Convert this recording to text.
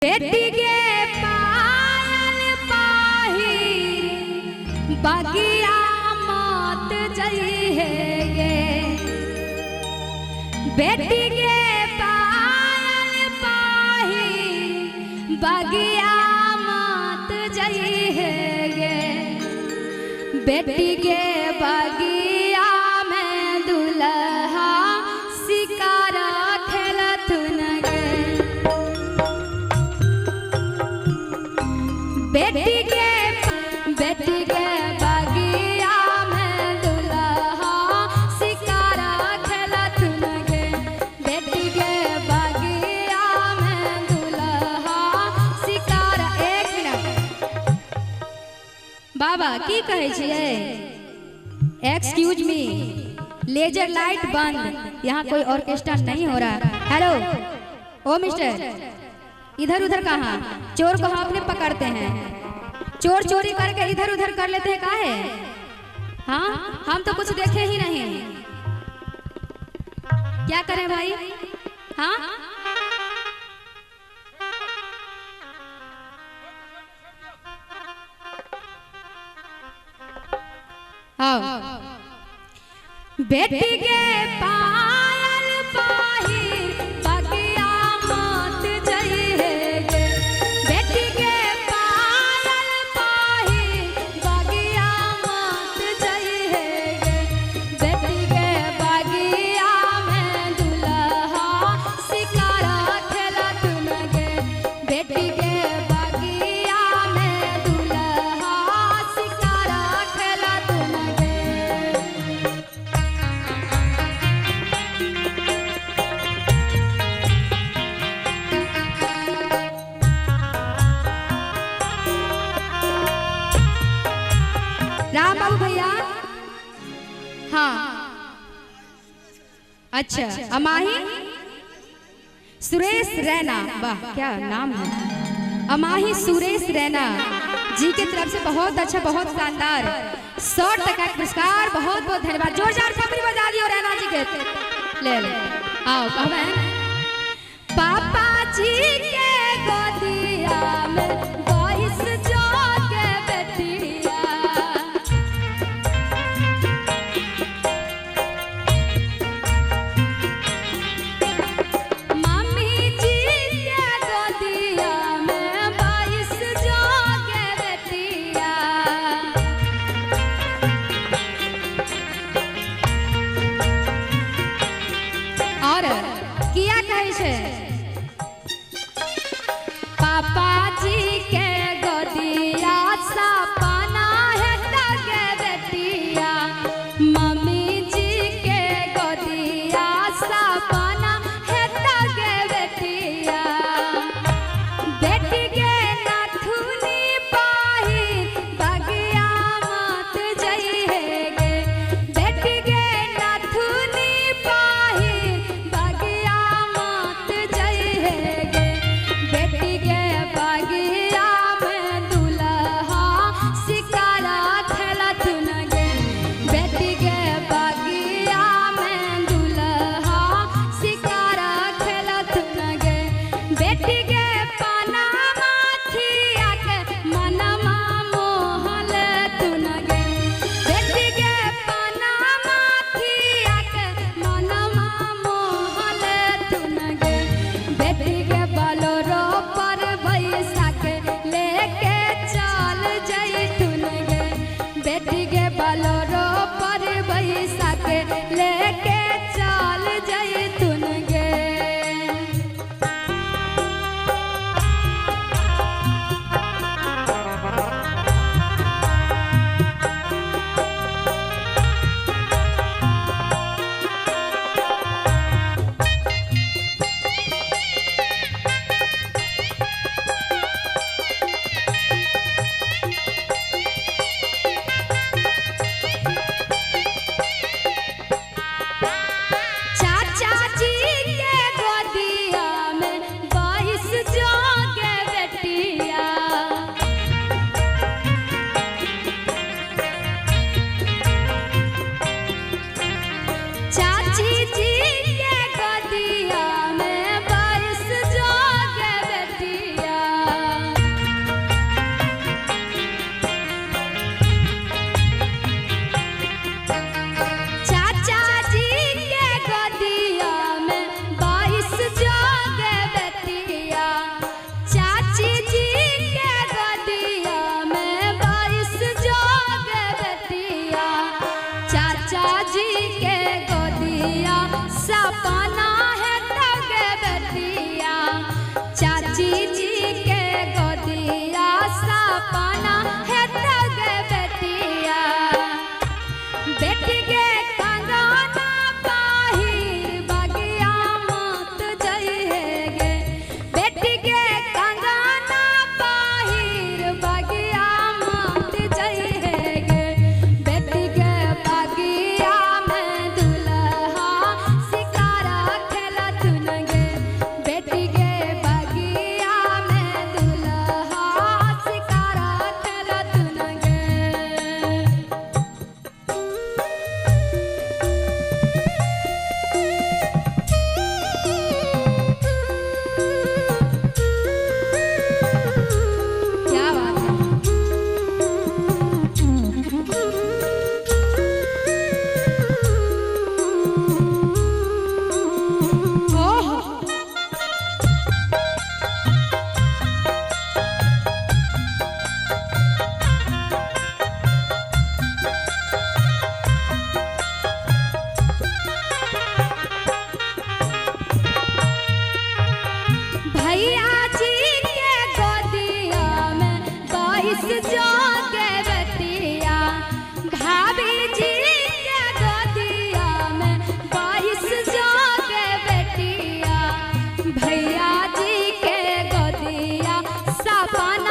बेटी के पायल पाही बगिया मत जइहे गे। बेटी के पायल पाही बगिया मत जइहे गे। बेटी के बगिया में दुल्हा शिकार खेलथुन गे। बेटी के बगिया में दुल्हा शिकार खेलथुन गे। बेटी के बगिया में दुल्हा शिकार। एक मिनट बाबा की कहे छिए? एक्सक्यूज मी, लेजर लाइट बंद, यहाँ कोई ऑर्केस्ट्रा नहीं हो रहा। हेलो ओ मिस्टर, इधर उधर कहाँ? चोर को हम अपने पकड़ते हैं, चोर चोरी करके इधर उधर कर लेते हैं काहे? हाँ हम तो कुछ देखे ही नहीं, क्या करें भाई? हाँ हाँ। बेटी के पायल पाही बगिया मत जइहे गे। बेटी के पायल पाही बगिया मत जइहे गे। बेटी के बगिया में दुल्हा शिकार खेलथुन गे। बेटी के बगिया में दुल्हा शिकार खेलथुन गे। राम बाबू भैया, हाँ अच्छा। अमाही सुरेश रैना, वाह क्या नाम है। अमाही सुरेश रैना जी की तरफ से बहुत अच्छा, बहुत शानदार 100 टका पुरस्कार। बहुत बहुत धन्यवाद। जोरदार थपड़ी बजा दियो रैना जी के। ले ले आओ कहबे। पापा जी के गोदिया में बहिस जोगे बेटिया। मम्मी जी के गोदिया में बहिस जोगे बेटिया। और किया कहे छे? पापा जी के गोदिया सपना है तगे बेटिया। मम्मी जी के गोदिया सपना है तगे बेटिया। बेटी के नाथुनी पाही बगिया मत जइहे गे। बेटी के नाथुनी पाही बगिया मत जइहे गे। बेटी के बगिया में दुल्हा सपना है तगे बेटिया बेटी के कंगना बाहिर बगिया मत जइहेगे बेटी के कंगना बाहिर बगिया मत जइहेगे बेटी के बगिया में दुल्हा शिकारा खेलत नगे बेटी के बगिया में दुल्हा शिकारा खेलत नगे क्या बात है ओह भैया जी के गोदिया में 22 जोगे बेटिया भाभी जी के गोदिया में 22 जोगे बेटिया भैया जी के गोदिया सपना